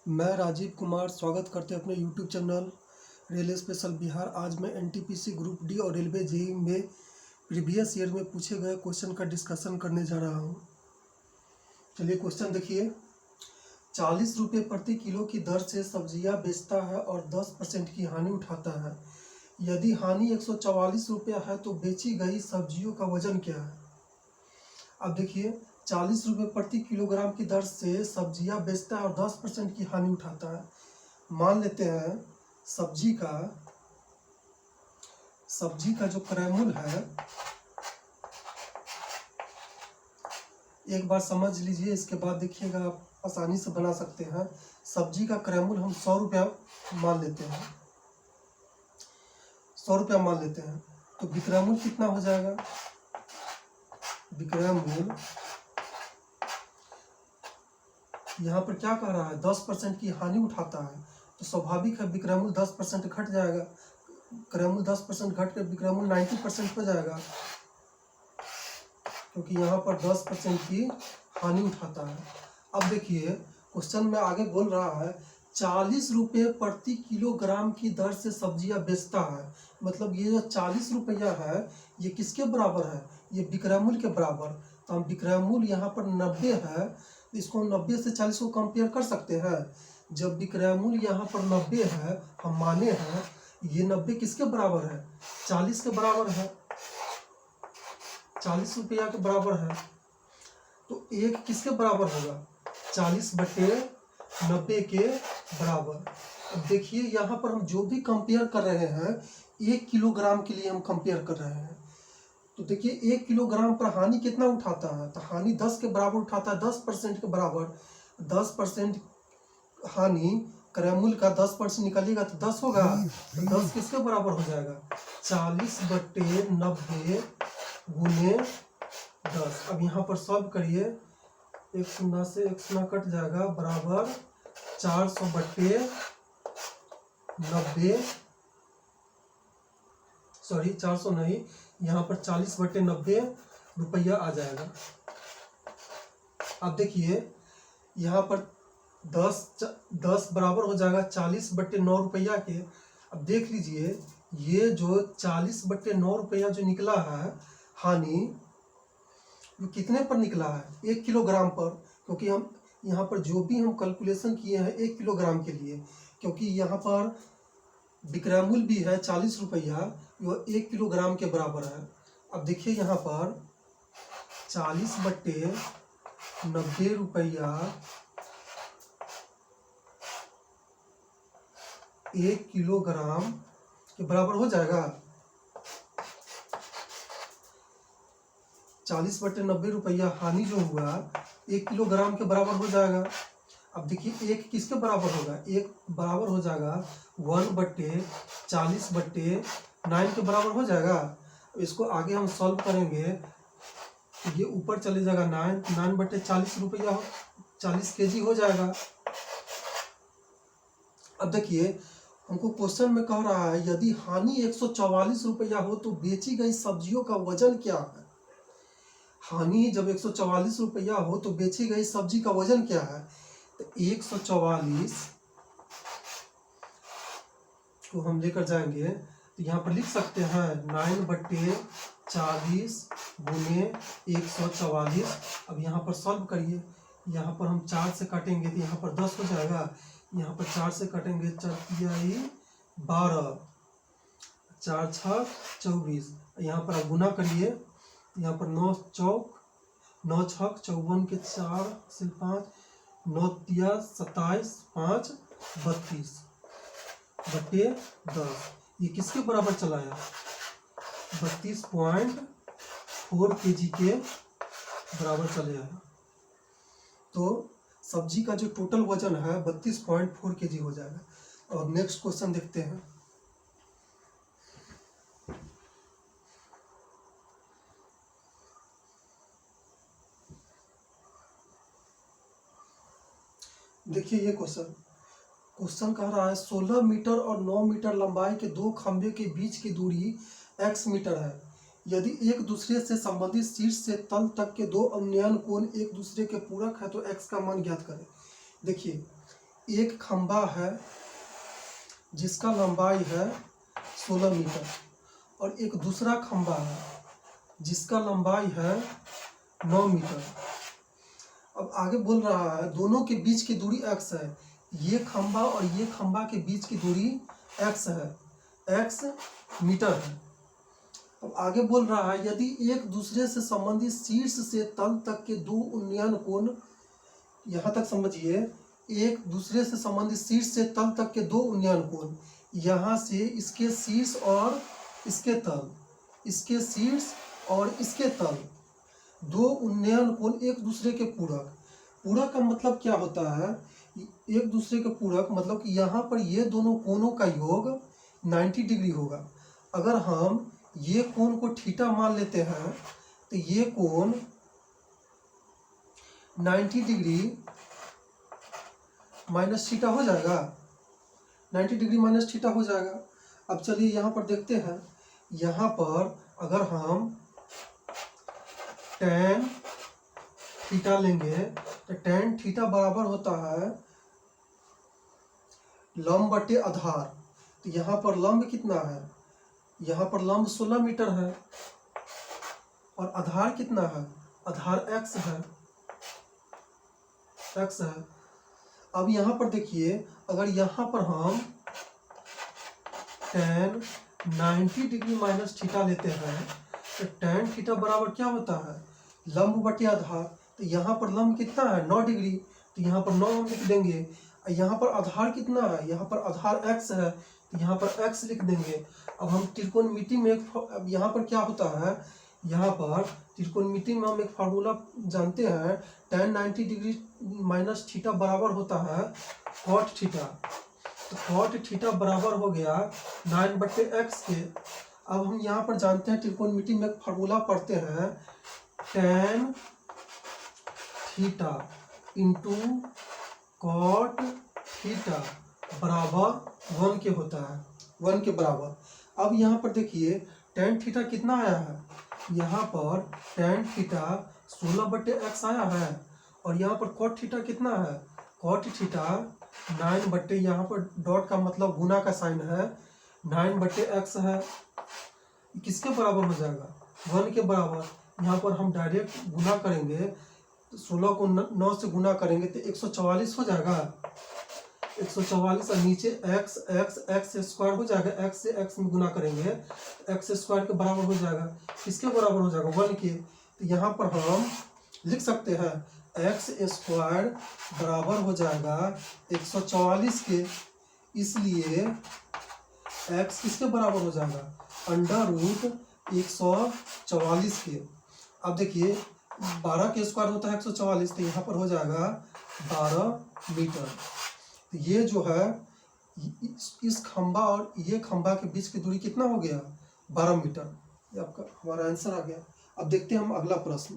मैं राजीव कुमार स्वागत करते अपने YouTube channel railway special Bihar. आज मैं एनटीपीसी ग्रुप डी और रेलवे जेईई में प्रीवियस ईयर में पूछे गए क्वेश्चन का डिस्कशन करने जा रहा हूं। चलिए क्वेश्चन देखिए। 40 रुपये प्रति किलो की दर से सब्जियां बेचता है और 10% की हानि उठाता है। यदि हानि 144 रुपया है तो बेची गई सब्जियों का वजन क्या है। अब देखिए, 40 रुपये प्रति किलोग्राम की दर से सब्जियां बेचता है और 10% की हानि उठाता है। मान लेते हैं सब्जी का जो क्रयमूल्य है, एक बार समझ लीजिए, इसके बाद देखिएगा आप आसानी से बना सकते हैं। सब्जी का क्रयमूल्य हम 100 रुपया मान लेते हैं, 100 रुपया मान लेते हैं। तो विक्रय मूल्य कितना हो जाएगा। विक्रय मूल्य यहाँ पर क्या कह रहा है, 10% की हानि उठाता है, तो स्वाभाविक है विक्रय मूल्य 10% घट जाएगा। क्रय मूल्य 10% घट कर विक्रय मूल्य 90% हो जाएगा, क्योंकि यहाँ पर 10% की हानि उठाता है। अब देखिए क्वेश्चन में आगे बोल रहा है 40 रुपये प्रति किलोग्राम की दर से सब्जियां बेचता है। मतलब ये जो 40 रुपया है ये किसके बराबर है, ये विक्रय मूल्य के बराबर। तो हम विक्रय मूल्य यहाँ पर 90 है, इसको 90 से 40 को कंपेयर कर सकते हैं। जब विक्रय मूल्य यहाँ पर 90 है, हम माने हैं ये 90 किसके बराबर है, 40 के बराबर है, 40 रुपया के बराबर है। तो एक किसके बराबर होगा, 40/90 के बराबर। अब देखिए यहाँ पर हम जो भी कंपेयर कर रहे हैं 1 किलोग्राम के लिए हम कंपेयर कर रहे हैं। तो देखिए 1 किलोग्राम पर हानि कितना उठाता है, तो हानि 10 के बराबर उठाता है, 10% के बराबर। 10% हानि क्रय मूल्य का 10% निकालिएगा तो 10 होगा। तो 10 किसके बराबर हो जाएगा, 40/90 गुने 10। अब यहाँ पर सॉल्व करिए, एक शून्य से एक शून्य कट जाएगा, बराबर 400/90, सॉरी 400 नहीं, यहाँ पर 40/90 रुपया आ जाएगा। अब देखिए यहाँ पर 10 बराबर हो जाएगा 40/9 रुपया के। अब देख लीजिए ये जो 40/9 रुपया जो निकला है हानि, वो कितने पर निकला है, 1 किलोग्राम पर। क्योंकि हम यहाँ पर जो भी हम कैलकुलेशन किए हैं 1 किलोग्राम के लिए, क्योंकि यहाँ पर विक्रय मूल्य भी है 40 रुपया, वो 1 किलोग्राम के बराबर है। अब देखिए यहाँ पर 40/90 रुपया 1 किलोग्राम के बराबर हो जाएगा। 40/90 रुपया हानि जो हुआ 1 किलोग्राम के बराबर हो जाएगा। अब देखिए एक किसके बराबर होगा, एक बराबर हो जाएगा 1/40/9 के बराबर हो जाएगा। इसको आगे हम सॉल्व करेंगे तो ये ऊपर चले जाएगा 9/40 रुपया, 40 kg हो जाएगा। अब देखिए हमको क्वेश्चन में कह रहा है यदि हानि 144 रुपया हो तो बेची गई सब्जियों का वजन क्या है। हानि जब 144 रुपया हो तो बेची गई सब्जी का वजन क्या है। तो 144 को हम लेकर जाएंगे तो यहाँ पर लिख सकते हैं 9/40 गुने 144। अब यहाँ पर सॉल्व करिए, यहाँ पर हम 4 से काटेंगे तो यहाँ पर 10 हो जाएगा, यहाँ पर 4 से काटेंगे 4 तिहाई 12, 4 6 24। यहाँ पर आप गुना करिए, यहाँ पर 9 चौक 9 छक 54 के 4 से 5, 9 तिया 27, 5 32/10। ये किसके बराबर चला है, 32.4 kg के बराबर चले आया। तो सब्जी का जो टोटल वजन है 32.4 kg हो जाएगा। और नेक्स्ट क्वेश्चन देखते हैं। देखिए ये क्वेश्चन कह रहा है 16 मीटर और 9 मीटर लंबाई के दो खंभे के बीच की दूरी x मीटर है। यदि एक दूसरे से संबंधित शीर्ष से तल तक के दो उन्नयन कोण एक दूसरे के पूरक है तो x का मान ज्ञात करें। देखिए एक खंभा है जिसका लंबाई है 16 मीटर और एक दूसरा खंभा है जिसका लंबाई है 9 मीटर। अब आगे बोल रहा है दोनों के बीच की दूरी x है। ये खंभा और ये खंभा के बीच की दूरी x है, x मीटर है। अब आगे बोल रहा है यदि एक दूसरे से संबंधित शीर्ष से तल तक के दो उन्नयन कोण, यहाँ तक समझिए, एक दूसरे से संबंधित शीर्ष से तल तक के दो उन्नयन कोण, यहाँ से इसके शीर्ष और इसके तल, इसके शीर्ष और इसके तल, दो उन्नयन कोण एक दूसरे के पूरक। पूरक का मतलब क्या होता है? एक दूसरे के पूरक मतलब कि यहाँ पर ये दोनों कोणों का योग 90 डिग्री होगा। अगर हम ये कोण को थीटा मान लेते हैं तो ये कोण 90 डिग्री माइनस थीटा हो जाएगा, 90 डिग्री माइनस थीटा हो जाएगा। अब चलिए यहाँ पर देखते हैं, यहाँ पर अगर हम tan थीटा लेंगे तो tan थीटा बराबर होता है लंब बटे आधार। तो यहाँ पर लंब कितना है? यहाँ पर लंब 16 मीटर है और आधार कितना है? आधार x है, x है। अब यहाँ पर देखिए, अगर यहाँ पर हम tan 90 डिग्री माइनस थीटा लेते हैं तो tan थीटा बराबर क्या होता है? लंब बटे आधार। तो यहाँ पर लंब कितना है? 9 डिग्री, तो यहाँ पर 9 हम लिख देंगे। यहाँ पर आधार कितना है? यहाँ पर आधार x है, तो यहाँ पर x लिख देंगे। अब हम त्रिकोणमिति में अब यहाँ पर क्या होता है, यहाँ पर त्रिकोणमिति में हम एक फार्मूला जानते हैं, tan 90 डिग्री माइनस थीटा बराबर होता है cot थीटा। तो cot थीटा बराबर हो गया 9/x के। अब हम यहाँ पर जानते हैं त्रिकोणमिति में एक फार्मूला पढ़ते हैं, tan theta into cot theta बराबर 1 के होता है, 1 के बराबर। अब यहाँ पर देखिए tan थीटा कितना आया है? यहाँ पर tan थीटा 16/x आया है और यहाँ पर cot थीटा कितना है? cot थीटा 9 यहाँ पर डॉट का मतलब गुना का साइन है, 9/x है। किसके बराबर हो जाएगा? 1 के बराबर। यहाँ पर हम डायरेक्ट गुना करेंगे तो 16 को 9 से गुना करेंगे तो 144 हो जाएगा, 144। और नीचे x स्क्वायर हो जाएगा, x से x में गुना करेंगे x स्क्वायर के बराबर हो जाएगा। किसके बराबर हो जाएगा? 1 के। तो यहाँ पर हम लिख सकते हैं x स्क्वायर बराबर हो जाएगा 144 के, इसलिए x किसके बराबर हो जाएगा? √144 के। अब देखिए 12 के स्क्वायर होता है 144, तो यहाँ पर हो जाएगा 12 मीटर। तो ये जो है इस खंभा और ये खंभा के बीच की दूरी कितना हो गया? 12 मीटर। ये आपका हमारा आंसर आ गया। अब देखते हैं हम अगला प्रश्न।